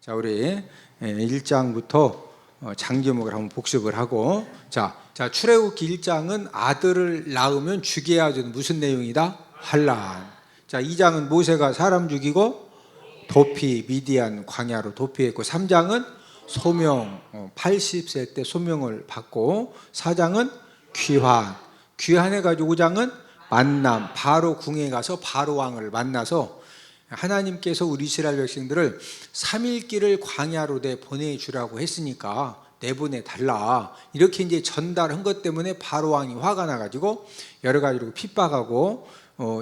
자, 우리 1장부터 장제목을 한번 복습을 하고, 자 출애굽기 1장은 아들을 낳으면 죽여야 되는 무슨 내용이다? 환란. 자, 2장은 모세가 사람 죽이고 도피, 미디안 광야로 도피했고, 3장은 소명, 80세 때 소명을 받고, 4장은 귀환해가지고 5장은 만남, 바로 궁에 가서 바로 왕을 만나서 하나님께서 우리 이스라엘 백성들을 3일길을 광야로 보내주라고 했으니까 내보내 달라, 이렇게 이제 전달한 것 때문에 바로 왕이 화가 나가지고 여러 가지로 핍박하고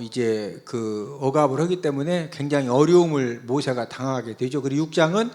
이제 그 억압을 하기 때문에 굉장히 어려움을 모세가 당하게 되죠. 그리고 6장은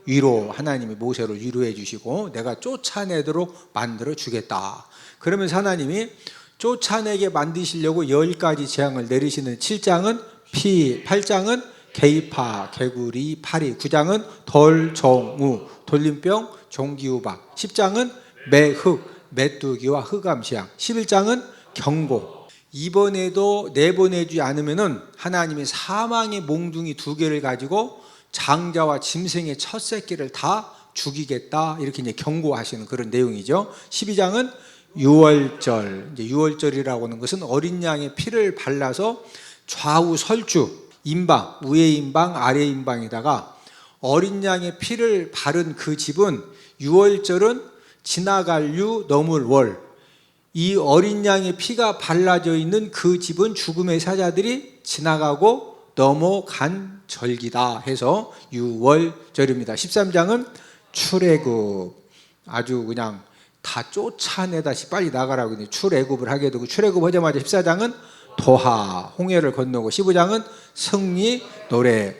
위로, 하나님이 모세를 위로해 주시고 내가 쫓아내도록 만들어 주겠다. 그러면서 하나님이 쫓아내게 만드시려고 10가지 재앙을 내리시는 7장은 피, 8장은 개이파, 개구리, 파리, 9장은 덜, 정우, 돌림병, 종기우박, 10장은 매흑, 메뚜기와 흑암시양, 11장은 경고. 이번에도 내보내지 않으면은 하나님이 사망의 몽둥이 2개를 가지고 장자와 짐승의 첫 새끼를 다 죽이겠다, 이렇게 이제 경고하시는 그런 내용이죠. 12장은 유월절. 이제 유월절이라고 하는 것은 어린 양의 피를 발라서 좌우 설주, 임방, 위에 임방, 아래 임방에다가 어린 양의 피를 바른 그 집은, 유월절은 지나갈 유, 넘을 월, 이 어린 양의 피가 발라져 있는 그 집은 죽음의 사자들이 지나가고 넘어간 절기다 해서 유월절입니다. 13장은 출애굽, 아주 그냥 다 쫓아내다시 빨리 나가라고 출애굽을 하게 되고, 출애굽 하자마자 14장은 도하, 홍해를 건너고, 15장은 승리 노래,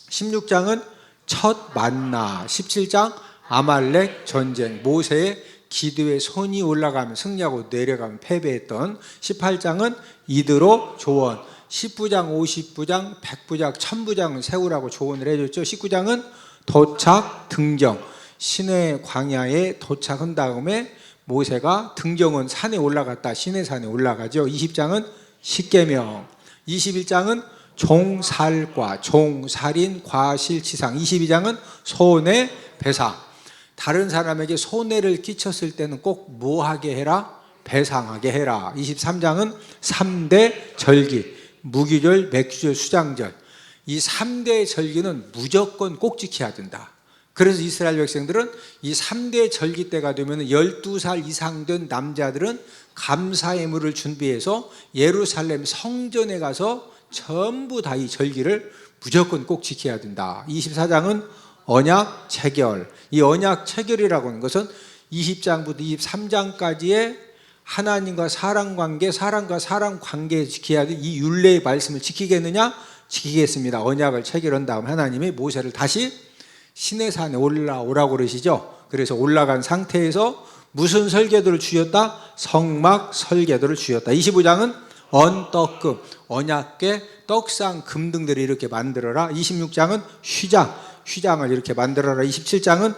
16장은 첫 만나, 17장 아말렉 전쟁, 모세의 기도에 손이 올라가면 승리하고 내려가면 패배했던, 18장은 이드로 조언, 19장, 50부장, 100부장, 1000부장을 세우라고 조언을 해줬죠. 19장은 도착, 등정, 시내 광야에 도착한 다음에 모세가 등정은 산에 올라갔다 시내산에 올라가죠. 20장은 십계명, 21장은 종살과, 종살인, 과실치상, 22장은 손해배상. 다른 사람에게 손해를 끼쳤을 때는 꼭 뭐하게 해라? 배상하게 해라. 23장은 3대 절기, 무기절, 맥주절, 수장절. 이 3대 절기는 무조건 꼭 지켜야 된다. 그래서 이스라엘 백성들은 이 3대 절기 때가 되면 12살 이상 된 남자들은 감사의 물을 준비해서 예루살렘 성전에 가서 전부 다 이 절기를 무조건 꼭 지켜야 된다. 24장은 언약 체결. 이 언약 체결이라고 하는 것은 20장부터 23장까지의 하나님과 사람 관계, 사람과 사람 관계에 지켜야 될 이 율례의 말씀을 지키겠느냐? 지키겠습니다. 언약을 체결한 다음 하나님이 모세를 다시 시내산에 올라오라고 그러시죠. 그래서 올라간 상태에서 무슨 설계도를 주셨다? 성막 설계도를 주셨다. 25장은 언떡금, 언약궤, 떡상, 금등들을 이렇게 만들어라. 26장은 휘장을 이렇게 만들어라. 27장은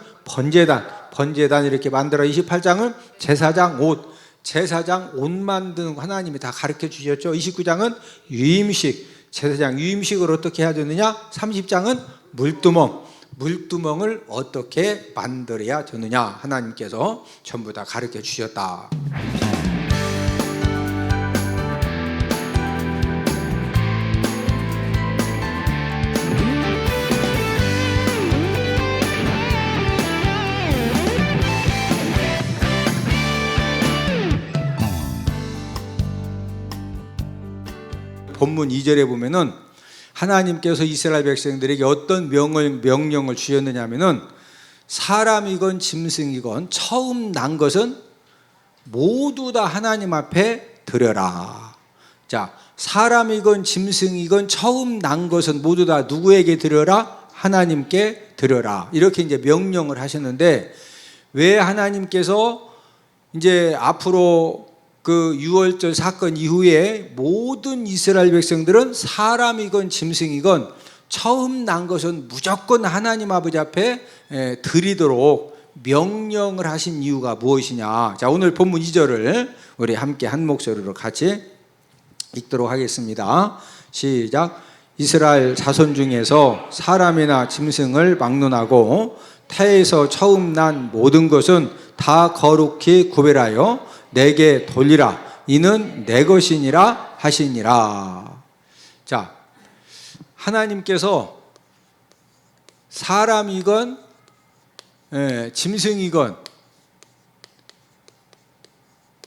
번제단 이렇게 만들어라. 28장은 제사장 옷 만드는 거 하나님이 다 가르쳐 주셨죠. 29장은 유임식, 제사장 유임식을 어떻게 해야 되느냐. 30장은 물두멍을 어떻게 만들어야 되느냐, 하나님께서 전부 다 가르쳐 주셨다. 본문 2절에 보면은 하나님께서 이스라엘 백성들에게 어떤 명령을 주셨느냐 하면은, 사람이건 짐승이건 처음 난 것은 모두 다 하나님 앞에 드려라. 자, 사람이건 짐승이건 처음 난 것은 모두 다 누구에게 드려라? 하나님께 드려라. 이렇게 이제 명령을 하셨는데, 왜 하나님께서 이제 앞으로 그 유월절 사건 이후에 모든 이스라엘 백성들은 사람이건 짐승이건 처음 난 것은 무조건 하나님 아버지 앞에 드리도록 명령을 하신 이유가 무엇이냐. 자, 오늘 본문 2절을 우리 함께 한 목소리로 같이 읽도록 하겠습니다. 시작. 이스라엘 자손 중에서 사람이나 짐승을 막론하고 태에서 처음 난 모든 것은 다 거룩히 구별하여 내게 돌리라. 이는 내 것이니라 하시니라. 자, 하나님께서 사람이건 짐승이건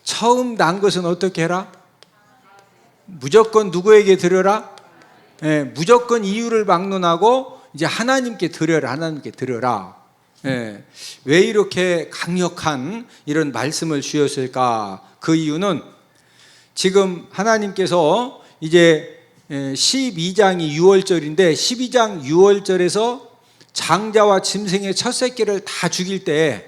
처음 난 것은 어떻게 해라? 무조건 누구에게 드려라? 무조건 이유를 막론하고 이제 하나님께 드려라. 하나님께 드려라. 왜 이렇게 강력한 이런 말씀을 주셨을까? 그 이유는 지금 하나님께서 이제 12장이 6월절인데 12장 6월절에서 장자와 짐승의 첫 새끼를 다 죽일 때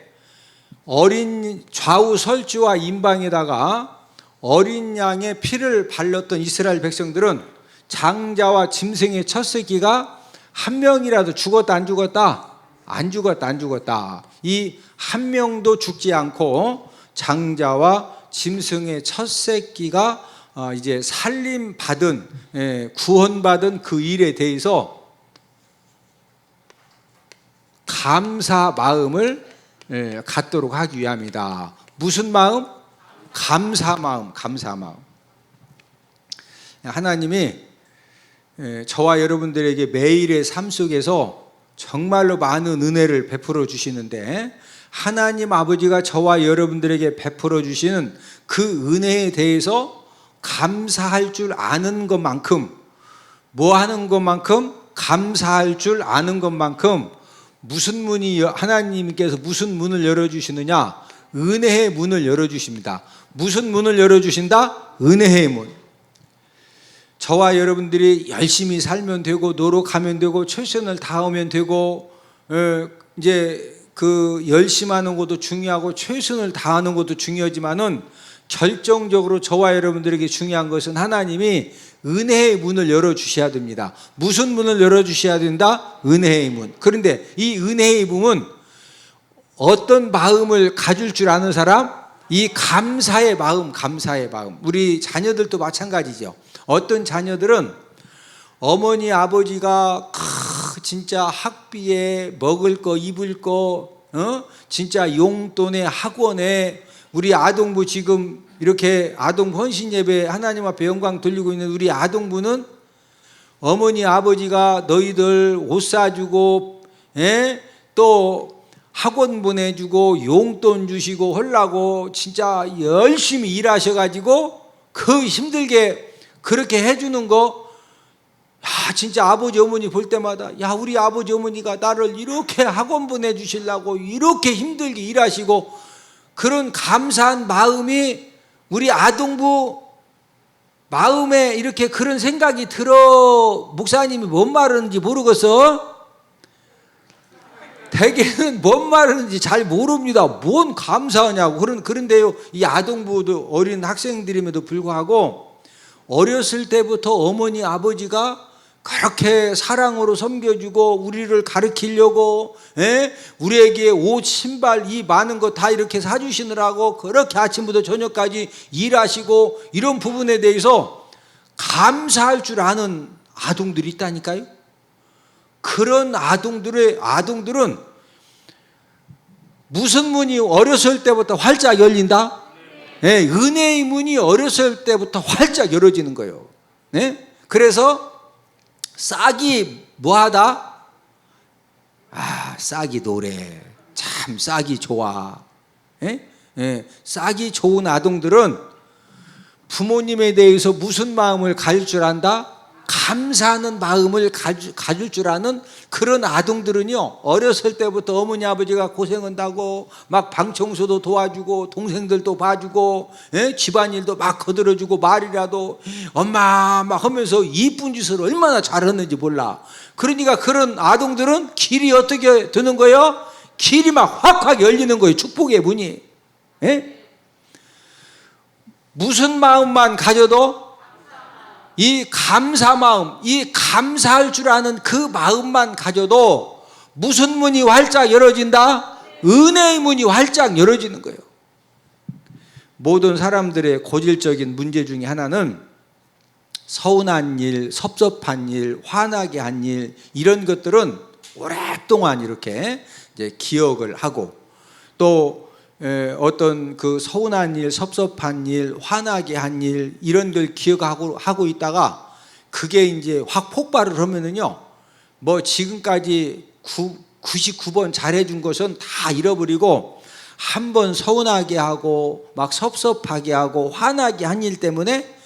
어린 좌우 설주와 임방에다가 어린 양의 피를 발랐던 이스라엘 백성들은 장자와 짐승의 첫 새끼가 한 명이라도 죽었다 안 죽었다? 안 죽었다 안 죽었다. 이 한 명도 죽지 않고 장자와 짐승의 첫 새끼가 이제 살림 받은 구원받은 그 일에 대해서 감사 마음을 갖도록 하기 위함이다. 무슨 마음? 감사 마음, 감사 마음. 하나님이 저와 여러분들에게 매일의 삶 속에서 정말로 많은 은혜를 베풀어 주시는데 하나님 아버지가 저와 여러분들에게 베풀어 주시는 그 은혜에 대해서 감사할 줄 아는 것만큼, 뭐 하는 것만큼? 감사할 줄 아는 것만큼 무슨 문이, 하나님께서 무슨 문을 열어주시느냐? 은혜의 문을 열어주십니다. 무슨 문을 열어주신다? 은혜의 문. 저와 여러분들이 열심히 살면 되고 노력하면 되고 최선을 다하면 되고 이제 그 열심하는 것도 중요하고 최선을 다하는 것도 중요하지만은 결정적으로 저와 여러분들에게 중요한 것은 하나님이 은혜의 문을 열어주셔야 됩니다. 무슨 문을 열어주셔야 된다? 은혜의 문. 그런데 이 은혜의 문은 어떤 마음을 가질 줄 아는 사람? 이 감사의 마음, 감사의 마음. 우리 자녀들도 마찬가지죠. 어떤 자녀들은 어머니 아버지가 진짜 학비에 먹을 거 입을 거 진짜 용돈에 학원에 우리 아동부 지금 이렇게 아동부 헌신 예배 하나님 앞에 영광 돌리고 있는 우리 아동부는 어머니 아버지가 너희들 옷 사주고 또 학원 보내주고 용돈 주시고 하려고 진짜 열심히 일하셔가지고 그 힘들게 그렇게 해주는 거, 야, 진짜 아버지 어머니 볼 때마다 야, 우리 아버지 어머니가 나를 이렇게 학원 보내주시려고 이렇게 힘들게 일하시고 그런 감사한 마음이 우리 아동부 마음에 이렇게 그런 생각이 들어. 목사님이 뭔 말하는지 모르겠어. 대개는 뭔 말하는지 잘 모릅니다. 뭔 감사하냐고. 그런데요, 이 아동부도 어린 학생들임에도 불구하고 어렸을 때부터 어머니 아버지가 그렇게 사랑으로 섬겨주고 우리를 가르치려고 우리에게 옷 신발 이 많은 거 다 이렇게 사주시느라고 그렇게 아침부터 저녁까지 일하시고 이런 부분에 대해서 감사할 줄 아는 아동들이 있다니까요. 그런 아동들은 무슨 문이 어렸을 때부터 활짝 열린다? 은혜의 문이 어렸을 때부터 활짝 열어지는 거예요. 그래서 싹이 뭐하다? 싹이 노래. 참 싹이 좋아. 싹이 좋은 아동들은 부모님에 대해서 무슨 마음을 가질 줄 안다? 감사하는 마음을 가질 줄 아는 그런 아동들은요, 어렸을 때부터 어머니 아버지가 고생한다고 막 방청소도 도와주고 동생들도 봐주고 집안일도 막 거들어주고 말이라도 엄마 막 하면서 이쁜 짓을 얼마나 잘하는지 몰라. 그러니까 그런 아동들은 길이 어떻게 되는 거예요? 길이 막 확확 열리는 거예요. 축복의 문이. 무슨 마음만 가져도 이 감사 마음, 이 감사할 줄 아는 그 마음만 가져도 무슨 문이 활짝 열어진다? 은혜의 문이 활짝 열어지는 거예요. 모든 사람들의 고질적인 문제 중에 하나는 서운한 일, 섭섭한 일, 화나게 한 일, 이런 것들은 오랫동안 이렇게 이제 기억을 하고, 또 어떤 그 서운한 일, 섭섭한 일, 화나게 한 일, 이런 걸 기억하고 있다가 그게 이제 확 폭발을 하면은요, 뭐 지금까지 99번 잘해준 것은 다 잃어버리고, 한 번 서운하게 하고 막 섭섭하게 하고 화나게 한 일 때문에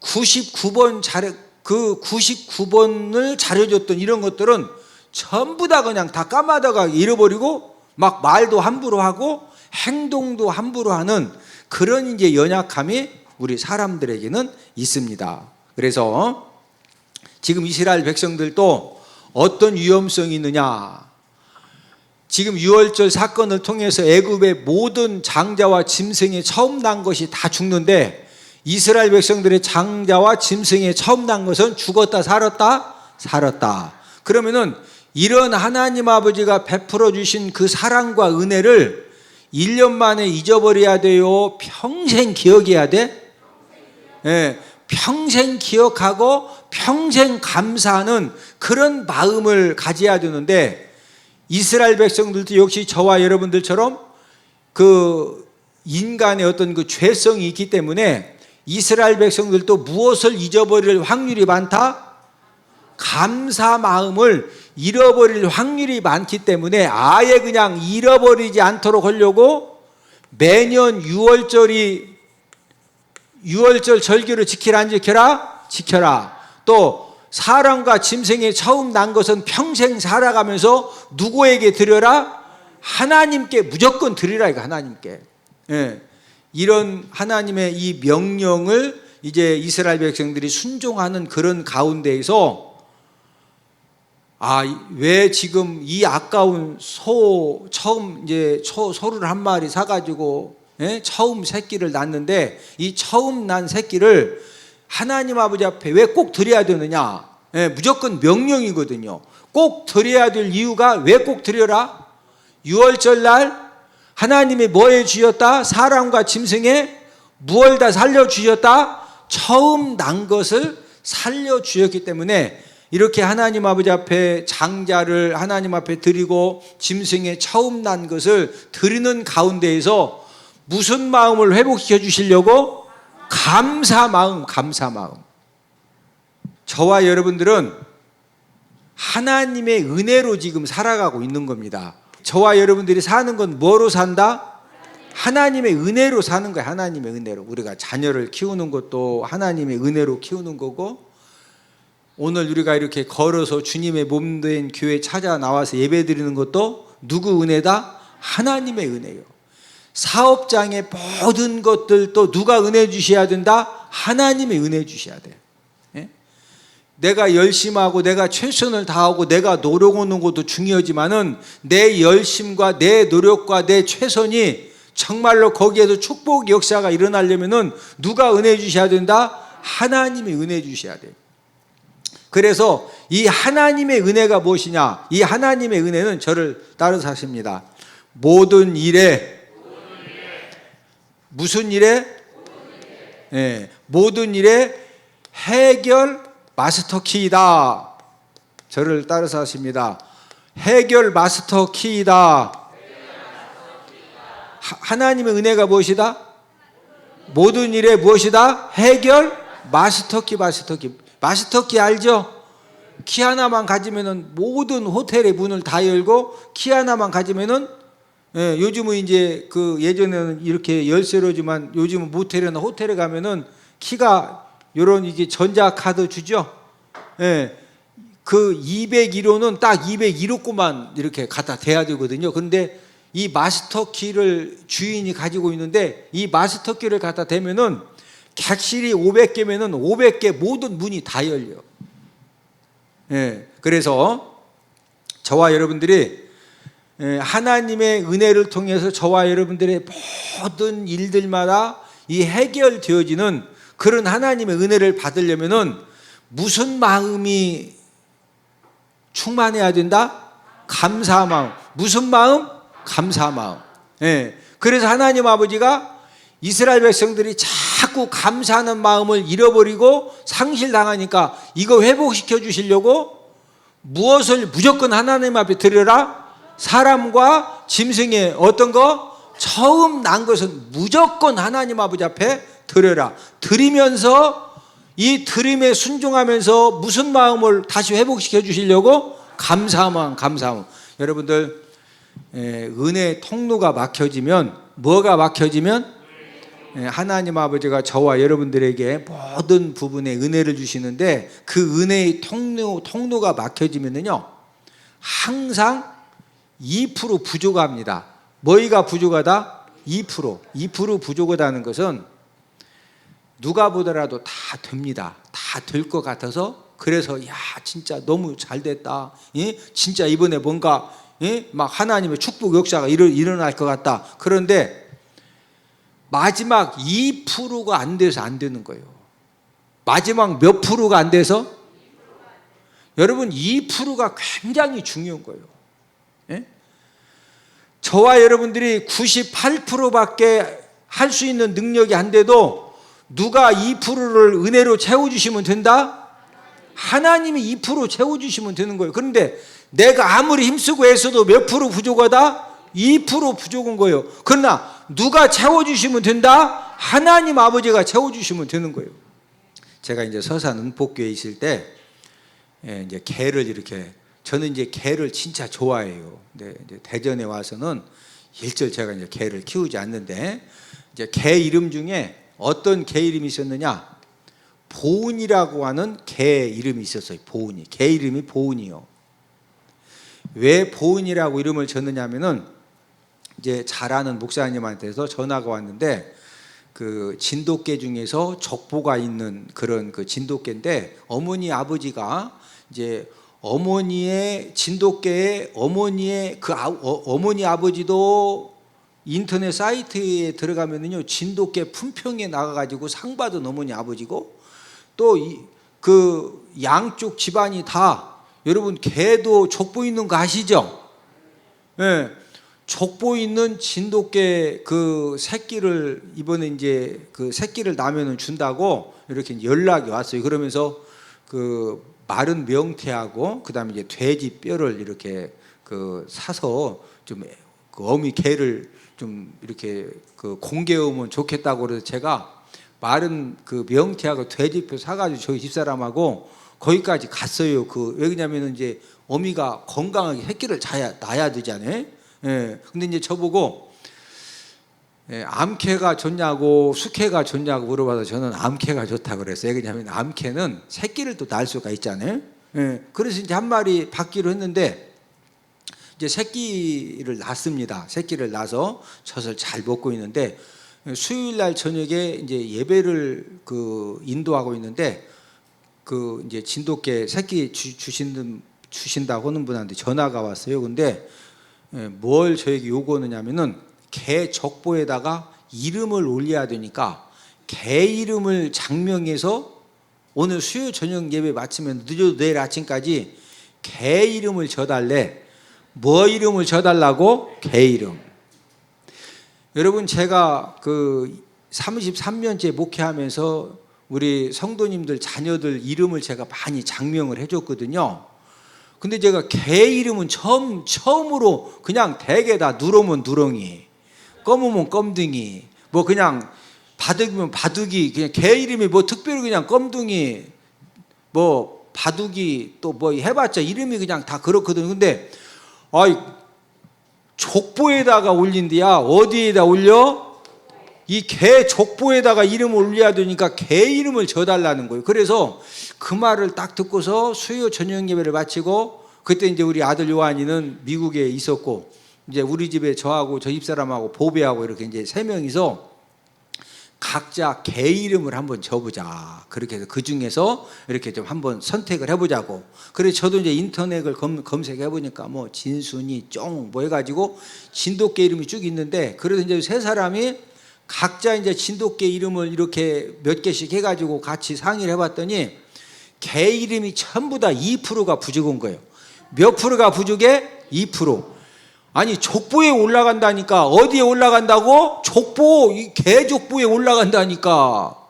99번을 잘해줬던 이런 것들은 전부 다 그냥 다 까마다가 잃어버리고, 막 말도 함부로 하고 행동도 함부로 하는 그런 이제 연약함이 우리 사람들에게는 있습니다. 그래서 지금 이스라엘 백성들도 어떤 위험성이 있느냐, 지금 유월절 사건을 통해서 애굽의 모든 장자와 짐승에 처음 난 것이 다 죽는데, 이스라엘 백성들의 장자와 짐승에 처음 난 것은 죽었다 살았다? 살았다. 그러면은 이런 하나님 아버지가 베풀어 주신 그 사랑과 은혜를 1년 만에 잊어버려야 돼요? 평생 기억해야 돼? 예, 평생 기억하고 평생 감사하는 그런 마음을 가져야 되는데, 이스라엘 백성들도 역시 저와 여러분들처럼 그 인간의 어떤 그 죄성이 있기 때문에 이스라엘 백성들도 무엇을 잊어버릴 확률이 많다? 감사 마음을 잃어버릴 확률이 많기 때문에 아예 그냥 잃어버리지 않도록 하려고 매년 유월절 절기를 지키라 안 지켜라? 지켜라. 또 사람과 짐승에 처음 난 것은 평생 살아가면서 누구에게 드려라? 하나님께 무조건 드리라, 이거 하나님께. 예. 이런 하나님의 이 명령을 이제 이스라엘 백성들이 순종하는 그런 가운데에서, 왜 지금 이 아까운 처음 이제 소를 한 마리 사가지고, 처음 새끼를 낳는데 이 처음 난 새끼를 하나님 아버지 앞에 왜 꼭 드려야 되느냐? 무조건 명령이거든요. 꼭 드려야 될 이유가, 왜 꼭 드려라? 유월절 날 하나님이 뭐에 주셨다? 사람과 짐승에 무엇을 다 살려주셨다? 처음 난 것을 살려주셨기 때문에 이렇게 하나님 아버지 앞에 장자를 하나님 앞에 드리고 짐승에 처음 난 것을 드리는 가운데에서 무슨 마음을 회복시켜 주시려고? 감사 마음, 감사 마음. 저와 여러분들은 하나님의 은혜로 지금 살아가고 있는 겁니다. 저와 여러분들이 사는 건 뭐로 산다? 하나님의 은혜로 사는 거예요. 하나님의 은혜로. 우리가 자녀를 키우는 것도 하나님의 은혜로 키우는 거고, 오늘 우리가 이렇게 걸어서 주님의 몸된 교회 찾아 나와서 예배 드리는 것도 누구 은혜다? 하나님의 은혜요. 사업장의 모든 것들도 누가 은혜 주셔야 된다? 하나님의 은혜 주셔야 돼요. 내가 열심하고 내가 최선을 다하고 내가 노력하는 것도 중요하지만은 내 열심과 내 노력과 내 최선이 정말로 거기에서 축복 역사가 일어나려면은 누가 은혜 주셔야 된다? 하나님이 은혜 주셔야 돼요. 그래서 이 하나님의 은혜가 무엇이냐? 이 하나님의 은혜는 저를 따라서 하십니다. 모든 일에 무슨 일에? 모든 일에 해결 마스터 키이다. 저를 따라서 하십니다. 해결 마스터 키이다. 하나님의 은혜가 무엇이다? 모든 일에 무엇이다? 해결 마스터 키, 마스터 키. 마스터 키 알죠? 키 하나만 가지면은 모든 호텔의 문을 다 열고, 키 하나만 가지면은, 요즘은 이제 그 예전에는 이렇게 열쇠로지만 요즘은 모텔이나 호텔에 가면은 키가 요런 이게 전자카드 주죠? 그 201호는 딱 201호구만 이렇게 갖다 대야 되거든요. 그런데 이 마스터 키를 주인이 가지고 있는데, 이 마스터 키를 갖다 대면은 객실이 500개면은 500개 모든 문이 다 열려. 그래서 저와 여러분들이 하나님의 은혜를 통해서 저와 여러분들의 모든 일들마다 이 해결되어지는 그런 하나님의 은혜를 받으려면은 무슨 마음이 충만해야 된다? 감사 마음. 무슨 마음? 감사 마음. 그래서 하나님 아버지가 이스라엘 백성들이 잘 자꾸 감사하는 마음을 잃어버리고 상실당하니까 이거 회복시켜 주시려고 무엇을 무조건 하나님 앞에 드려라? 사람과 짐승의 어떤 거? 처음 난 것은 무조건 하나님 아버지 앞에 드려라. 드리면서 이 드림에 순종하면서 무슨 마음을 다시 회복시켜 주시려고? 감사함. 여러분들, 은혜의 통로가 막혀지면, 뭐가 막혀지면? 하나님 아버지가 저와 여러분들에게 모든 부분에 은혜를 주시는데, 그 은혜의 통로가 막혀지면요 항상 2% 부족합니다. 뭐가 부족하다? 2% 부족하다는 것은 누가 보더라도 다 됩니다. 다 될 것 같아서, 그래서 야 진짜 너무 잘 됐다, 진짜 이번에 뭔가 막 하나님의 축복 역사가 일어날 것 같다. 그런데 마지막 2%가 안 돼서 안 되는 거예요. 마지막 몇 프로가 안 돼서? 여러분, 2%가 굉장히 중요한 거예요. 저와 여러분들이 98%밖에 할 수 있는 능력이 안 돼도 누가 2%를 은혜로 채워주시면 된다? 하나님이 2% 채워주시면 되는 거예요. 그런데 내가 아무리 힘쓰고 애써도 몇 프로 부족하다? 2% 부족한 거예요. 그러나 누가 채워주시면 된다? 하나님 아버지가 채워주시면 되는 거예요. 제가 이제 서산 은폭교에 있을 때 이제 개를 이렇게, 저는 이제 개를 진짜 좋아해요. 근데 이제 대전에 와서는 일절 제가 이제 개를 키우지 않는데, 이제 개 이름 중에 어떤 개 이름이 있었느냐? 보은이라고 하는 개 이름이 있었어요. 보은이. 개 이름이 보은이요. 왜 보은이라고 이름을 졌느냐면은, 이제 잘 아는 목사님한테서 전화가 왔는데, 그 진돗개 중에서 족보가 있는 그런 그 진돗개인데, 어머니 아버지가 이제 어머니의 진돗개의 어머니의 그 어머니 아버지도 인터넷 사이트에 들어가면은요 진돗개 품평에 나가가지고 상 받은 어머니 아버지고, 또 그 양쪽 집안이 다, 여러분 개도 족보 있는 거 아시죠? 예, 족보 있는 진돗개 그 새끼를 이번에 이제 그 새끼를 낳으면은 준다고 이렇게 연락이 왔어요. 그러면서 그 마른 명태하고 그다음에 이제 돼지 뼈를 이렇게 그 사서 좀 그 어미 개를 좀 이렇게 그 공개하면 좋겠다고 그래서 제가 마른 그 명태하고 돼지뼈 사가지고 저희 집사람하고 거기까지 갔어요. 그 왜냐면은 이제 어미가 건강하게 새끼를 낳아야 되잖아요. 예. 근데 이제 저보고 암캐가 좋냐고 수캐가 좋냐고 물어봐서 저는 암캐가 좋다고 그랬어요. 왜냐하면 암캐는 새끼를 또 낳을 수가 있잖아요. 예. 그래서 이제 한 마리 받기로 했는데, 이제 새끼를 낳습니다. 새끼를 낳아서 젖을 잘 먹고 있는데, 수요일 날 저녁에 이제 예배를 그 인도하고 있는데, 그 이제 진돗개 새끼 주신다고 하는 분한테 전화가 왔어요. 근데 뭘 저에게 요구하느냐면은 개 족보에다가 이름을 올려야 되니까 개 이름을 장명해서 오늘 수요 저녁 예배 마치면 늦어도 내일 아침까지 개 이름을 줘달래. 뭐 이름을 줘달라고? 개 이름. 여러분, 제가 그 33년째 목회하면서 우리 성도님들 자녀들 이름을 제가 많이 장명을 해줬거든요. 근데 제가 개 이름은 처음으로 그냥 대개 다 누렁면 누렁이, 검으면 껌둥이, 뭐 그냥 바둑이면 바둑이, 그냥 개 이름이 뭐 특별히 그냥 껌둥이, 뭐 바둑이, 또 뭐 해봤자 이름이 그냥 다 그렇거든요. 근데 아이 족보에다가 올린디야. 어디에다 올려? 이 개 족보에다가 이름을 올려야 되니까 개 이름을 줘달라는 거예요. 그래서 그 말을 딱 듣고서 수요 저녁 예배를 마치고, 그때 이제 우리 아들 요한이는 미국에 있었고, 이제 우리 집에 저하고 저 집사람하고 보배하고 이렇게 이제 세 명이서 각자 개 이름을 한번 줘보자. 그렇게 해서 그 중에서 이렇게 좀 한번 선택을 해보자고. 그래서 저도 이제 인터넷을 검색해 보니까 뭐 진순이 쫑 뭐 해가지고 진돗개 이름이 쭉 있는데, 그래서 이제 세 사람이 각자 이제 진돗개 이름을 이렇게 몇 개씩 해가지고 같이 상의를 해봤더니 개 이름이 전부 다 2%가 부족한 거예요. 몇 프로가 부족해? 2%. 아니 족보에 올라간다니까. 어디에 올라간다고? 족보, 이 개 족보에 올라간다니까.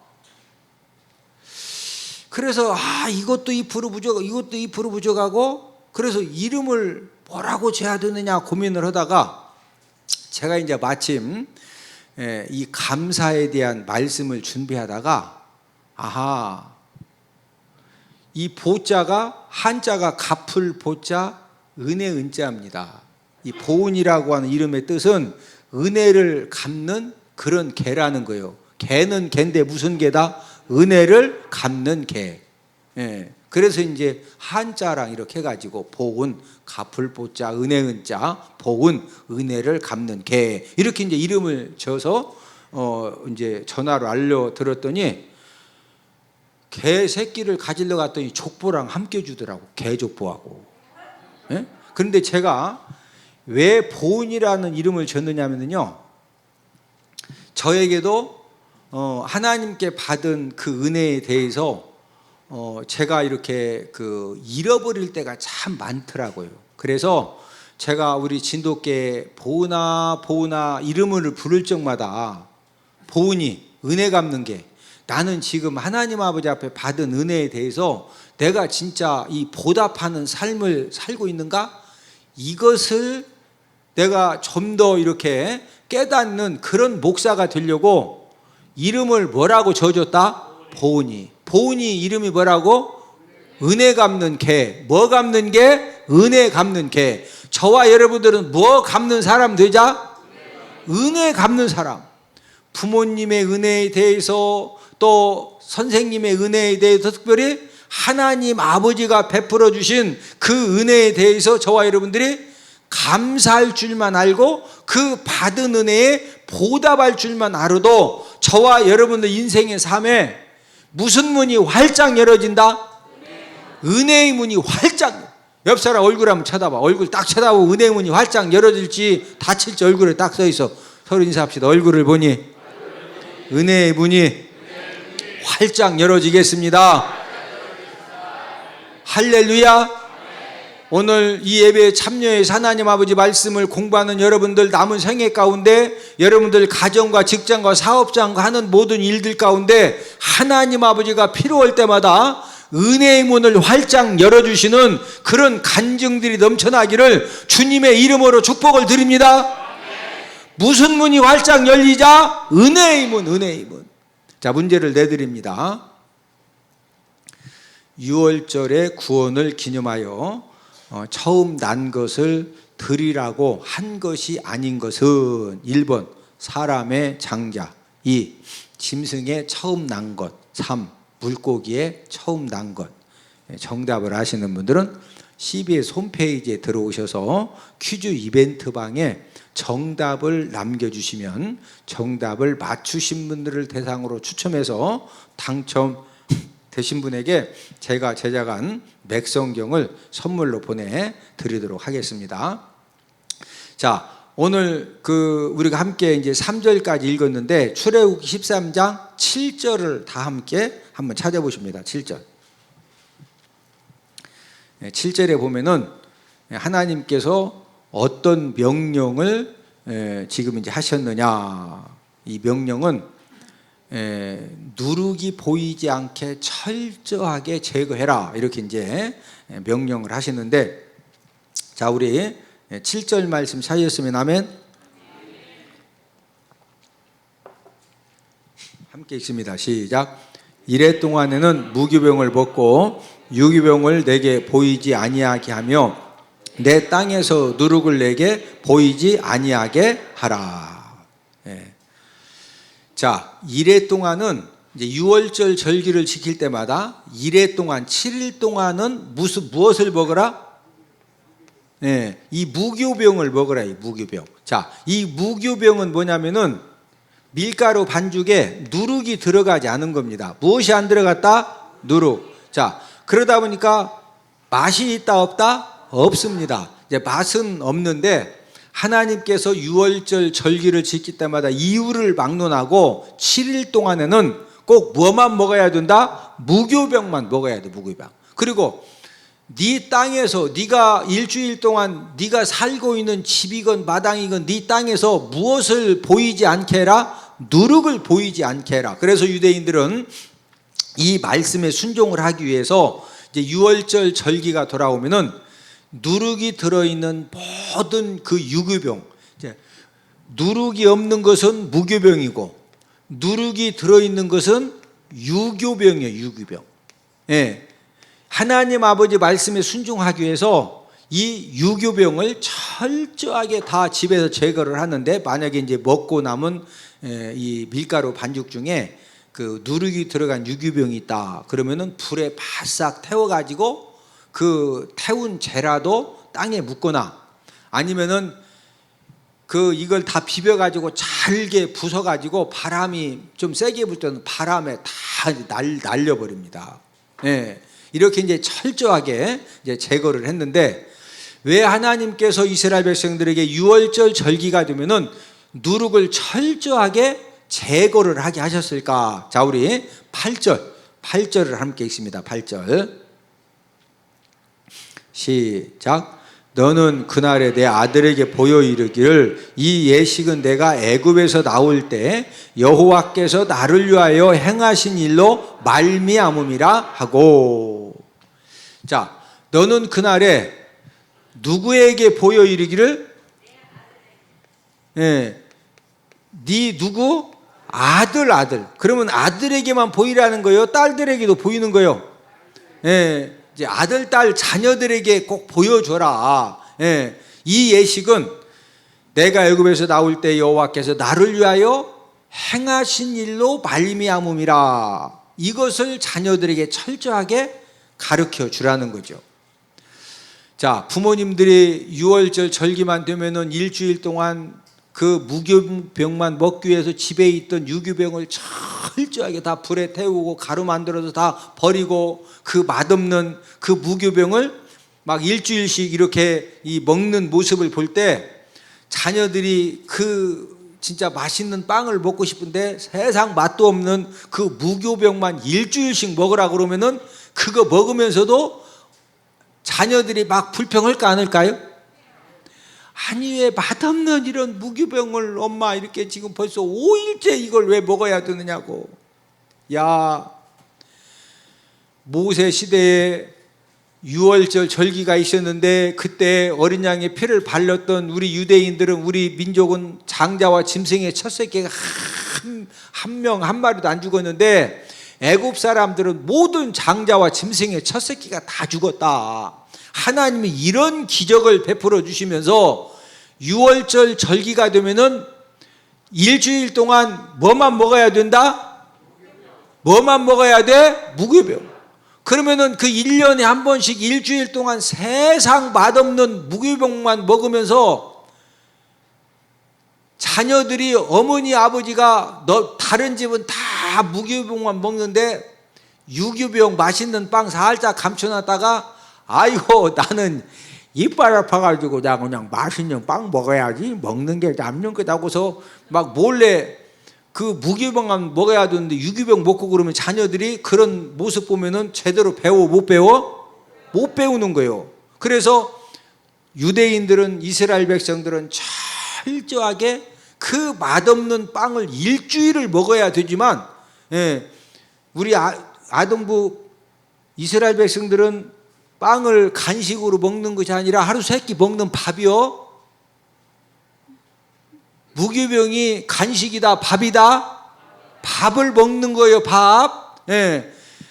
그래서 이것도 2% 부족, 이것도 2% 부족하고, 그래서 이름을 뭐라고 지어야 되느냐 고민을 하다가 제가 이제 마침 이 감사에 대한 말씀을 준비하다가 이 보자가 한자가 갚을 보자 은혜 은자입니다. 이 보은이라고 하는 이름의 뜻은 은혜를 갚는 그런 개라는 거예요. 개는 개인데 무슨 개다? 은혜를 갚는 개. 그래서 이제 한자랑 이렇게 해가지고 보은, 갚을 보자, 은혜 은자, 보은, 은혜를 갚는 개, 이렇게 이제 이름을 지어서 이제 전화로 알려드렸더니 개 새끼를 가지러 갔더니 족보랑 함께 주더라고. 개 족보하고. 그런데 제가 왜 보은이라는 이름을 지었느냐면요, 저에게도 하나님께 받은 그 은혜에 대해서 제가 이렇게 잃어버릴 때가 참 많더라고요. 그래서 제가 우리 진돗개 보은아 이름을 부를 적마다 보은이, 은혜 갚는 게, 나는 지금 하나님 아버지 앞에 받은 은혜에 대해서 내가 진짜 이 보답하는 삶을 살고 있는가? 이것을 내가 좀 더 이렇게 깨닫는 그런 목사가 되려고 이름을 뭐라고 지어줬다? 보은이. 보은이 이름이 뭐라고? 은혜 갚는 개. 뭐 갚는 개? 은혜 갚는 개. 저와 여러분들은 뭐 갚는 사람 되자? 은혜 갚는 사람. 부모님의 은혜에 대해서, 또 선생님의 은혜에 대해서, 특별히 하나님 아버지가 베풀어 주신 그 은혜에 대해서 저와 여러분들이 감사할 줄만 알고 그 받은 은혜에 보답할 줄만 알아도 저와 여러분들 인생의 삶에 무슨 문이 활짝 열어진다? 은혜의 문이 활짝. 옆 사람 얼굴 한번 쳐다봐. 얼굴 딱 쳐다보고 은혜의 문이 활짝 열어질지 닫힐지 얼굴에 딱 써있어. 서로 인사합시다. 얼굴을 보니 은혜의 문이 활짝 열어지겠습니다. 할렐루야. 오늘 이 예배에 참여해서 하나님 아버지 말씀을 공부하는 여러분들, 남은 생애 가운데 여러분들 가정과 직장과 사업장과 하는 모든 일들 가운데 하나님 아버지가 필요할 때마다 은혜의 문을 활짝 열어주시는 그런 간증들이 넘쳐나기를 주님의 이름으로 축복을 드립니다. 무슨 문이 활짝 열리자? 은혜의 문, 은혜의 문. 자, 문제를 내드립니다. 6월절의 구원을 기념하여 처음 난 것을 드리라고 한 것이 아닌 것은 1번 사람의 장자, 2 짐승의 처음 난 것, 3 물고기의 처음 난 것. 정답을 아시는 분들은 CBS 홈페이지에 들어오셔서 퀴즈 이벤트 방에 정답을 남겨주시면 정답을 맞추신 분들을 대상으로 추첨해서 당첨되신 분에게 제가 제작한 맥성경을 선물로 보내드리도록 하겠습니다. 자, 오늘 우리가 함께 이제 3절까지 읽었는데 출애굽기 13장 7절을 다 함께 한번 찾아보십니다. 7절. 7절에 보면은 하나님께서 어떤 명령을 지금 이제 하셨느냐. 이 명령은 누룩이 보이지 않게 철저하게 제거해라. 이렇게 이제 명령을 하시는데, 자, 우리 7절 말씀 찾으셨으면 아멘. 함께 읽습니다. 시작. 이래 동안에는 무교병을 벗고 유교병을 내게 보이지 아니하게 하며 내 땅에서 누룩을 내게 보이지 아니하게 하라. 자, 이래 동안은 이제 6월절 절기를 지킬 때마다 이래 동안 7일 동안은 무엇을 먹으라? 이 무교병을 먹으라. 이 무교병. 자, 이 무교병은 뭐냐면은 밀가루 반죽에 누룩이 들어가지 않은 겁니다. 무엇이 안 들어갔다? 누룩. 자, 그러다 보니까 맛이 있다 없다? 없습니다. 이제 맛은 없는데 하나님께서 6월절 절기를 지킬 때마다 이유를 막론하고 7일 동안에는 꼭 뭐만 먹어야 된다? 무교병만 먹어야 돼. 무교병. 그리고 네 땅에서 네가 일주일 동안 네가 살고 있는 집이건 마당이건 네 땅에서 무엇을 보이지 않게 해라? 누룩을 보이지 않게 해라. 그래서 유대인들은 이 말씀에 순종을 하기 위해서 이제 유월절 절기가 돌아오면은 누룩이 들어있는 모든 그 유교병, 이제 누룩이 없는 것은 무교병이고 누룩이 들어있는 것은 유교병이에요. 유교병. 예. 하나님 아버지 말씀에 순종하기 위해서 이 유교병을 철저하게 다 집에서 제거를 하는데, 만약에 이제 먹고 남은 이 밀가루 반죽 중에 그 누룩이 들어간 유교병이 있다 그러면은 불에 바싹 태워가지고 그 태운 재라도 땅에 묻거나, 아니면은 그 이걸 다 비벼가지고 잘게 부숴가지고 바람이 좀 세게 불 때는 바람에 다 날려버립니다. 예. 이렇게 이제 철저하게 이제 제거를 했는데, 왜 하나님께서 이스라엘 백성들에게 유월절 절기가 되면은 누룩을 철저하게 제거를 하게 하셨을까? 자, 우리 8절을 함께 읽습니다. 8절 시작. 너는 그날에 내 아들에게 보여 이르기를 이 예식은 내가 애굽에서 나올 때 여호와께서 나를 위하여 행하신 일로 말미암음이라 하고. 자, 너는 그날에 누구에게 보여 이르기를? 네 누구? 아들. 그러면 아들에게만 보이라는 거예요? 딸들에게도 보이는 거예요? 예. 이제 아들, 딸, 자녀들에게 꼭 보여줘라. 예. 이 예식은 내가 애굽에서 나올 때 여호와께서 나를 위하여 행하신 일로 말미암음이라. 이것을 자녀들에게 철저하게 가르쳐 주라는 거죠. 자, 부모님들이 유월절 절기만 되면은 일주일 동안 그 무교병만 먹기 위해서 집에 있던 유교병을 철저하게 다 불에 태우고 가루 만들어서 다 버리고, 그 맛없는 그 무교병을 막 일주일씩 이렇게 이 먹는 모습을 볼 때 자녀들이 그 진짜 맛있는 빵을 먹고 싶은데 세상 맛도 없는 그 무교병만 일주일씩 먹으라 그러면은 그거 먹으면서도 자녀들이 막 불평할까 안 할까요? 아니, 왜 맛없는 이런 무교병을 엄마 이렇게 지금 벌써 5일째 이걸 왜 먹어야 되느냐고. 야, 모세 시대에 유월절 절기가 있었는데 그때 어린 양의 피를 발랐던 우리 유대인들은, 우리 민족은 장자와 짐승의 첫 새끼가 한 명 한 마리도 안 죽었는데 애굽 사람들은 모든 장자와 짐승의 첫 새끼가 다 죽었다. 하나님이 이런 기적을 베풀어 주시면서 유월절 절기가 되면은 일주일 동안 뭐만 먹어야 된다? 뭐만 먹어야 돼? 무교병. 그러면은 그 1년에 한 번씩 일주일 동안 세상 맛없는 무교병만 먹으면서 자녀들이, 어머니 아버지가 다른 집은 다 무교병만 먹는데 유교병 맛있는 빵 살짝 감춰놨다가 아이고 나는 이빨 아파가지고 나 그냥 맛있는 빵 먹어야지, 먹는 게 남는 거다고서 막 몰래 그 무교병만 먹어야 되는데 유교병 먹고 그러면 자녀들이 그런 모습 보면은 제대로 배워 못 배워? 못 배우는 거예요. 그래서 유대인들은, 이스라엘 백성들은 철저하게 그 맛없는 빵을 일주일을 먹어야 되지만, 우리 아동부 이스라엘 백성들은 빵을 간식으로 먹는 것이 아니라 하루 세 끼 먹는 밥이요. 무교병이 간식이다, 밥이다? 밥을 먹는 거예요, 밥.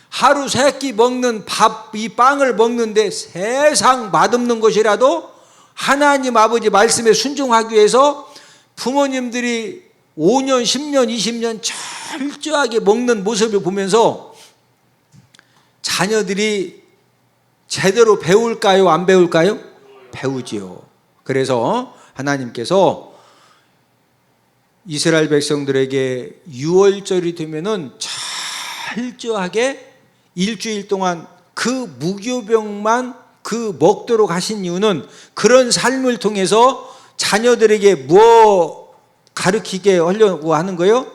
하루 세 끼 먹는 밥, 이 빵을 먹는데 세상 맛없는 것이라도 하나님 아버지 말씀에 순종하기 위해서 부모님들이 5년, 10년, 20년 철저하게 먹는 모습을 보면서 자녀들이 제대로 배울까요? 안 배울까요? 배우지요. 그래서 하나님께서 이스라엘 백성들에게 유월절이 되면은 철저하게 일주일 동안 그 무교병만 그 먹도록 하신 이유는 그런 삶을 통해서 자녀들에게 뭐 가르치게 하려고 하는 거예요?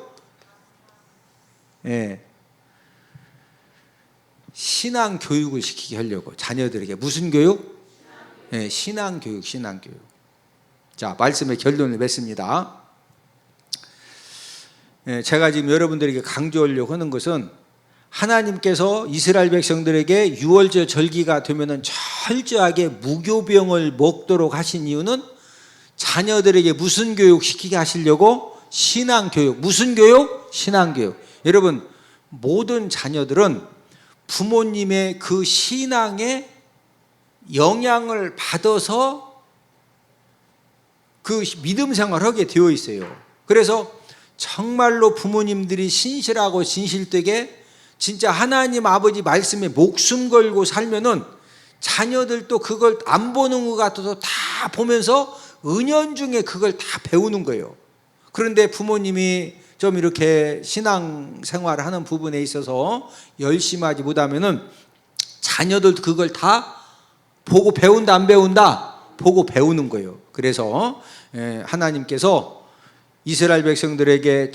신앙 교육을 시키게 하려고. 자녀들에게 무슨 교육? 신앙 교육. 자, 말씀의 결론을 맺습니다. 제가 지금 여러분들에게 강조하려고 하는 것은 하나님께서 이스라엘 백성들에게 유월절 절기가 되면은 철저하게 무교병을 먹도록 하신 이유는 자녀들에게 무슨 교육 시키게 하시려고? 신앙교육. 무슨 교육? 신앙교육. 여러분, 모든 자녀들은 부모님의 그 신앙에 영향을 받아서 그 믿음 생활을 하게 되어 있어요. 그래서 정말로 부모님들이 신실하고 진실되게 진짜 하나님 아버지 말씀에 목숨 걸고 살면은 자녀들도 그걸 안 보는 것 같아도 다 보면서 은연중에 그걸 다 배우는 거예요. 그런데 부모님이 좀 이렇게 신앙생활을 하는 부분에 있어서 열심히 하지 못하면은 자녀들도 그걸 다 보고 배운다 안 배운다? 보고 배우는 거예요. 그래서 하나님께서 이스라엘 백성들에게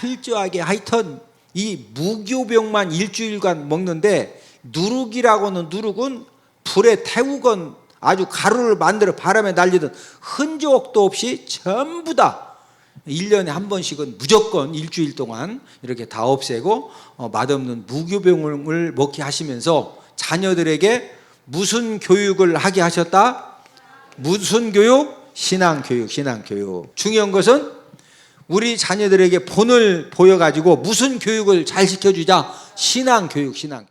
철저하게 하여튼 이 무교병만 일주일간 먹는데 누룩이라고는 누룩은 불에 태우건 아주 가루를 만들어 바람에 날리든 흔적도 없이 전부 다 1년에 한 번씩은 무조건 일주일 동안 이렇게 다 없애고 맛없는 무교병을 먹게 하시면서 자녀들에게 무슨 교육을 하게 하셨다? 무슨 교육? 신앙교육, 신앙교육. 중요한 것은 우리 자녀들에게 본을 보여가지고 무슨 교육을 잘 시켜주자? 신앙교육, 신앙.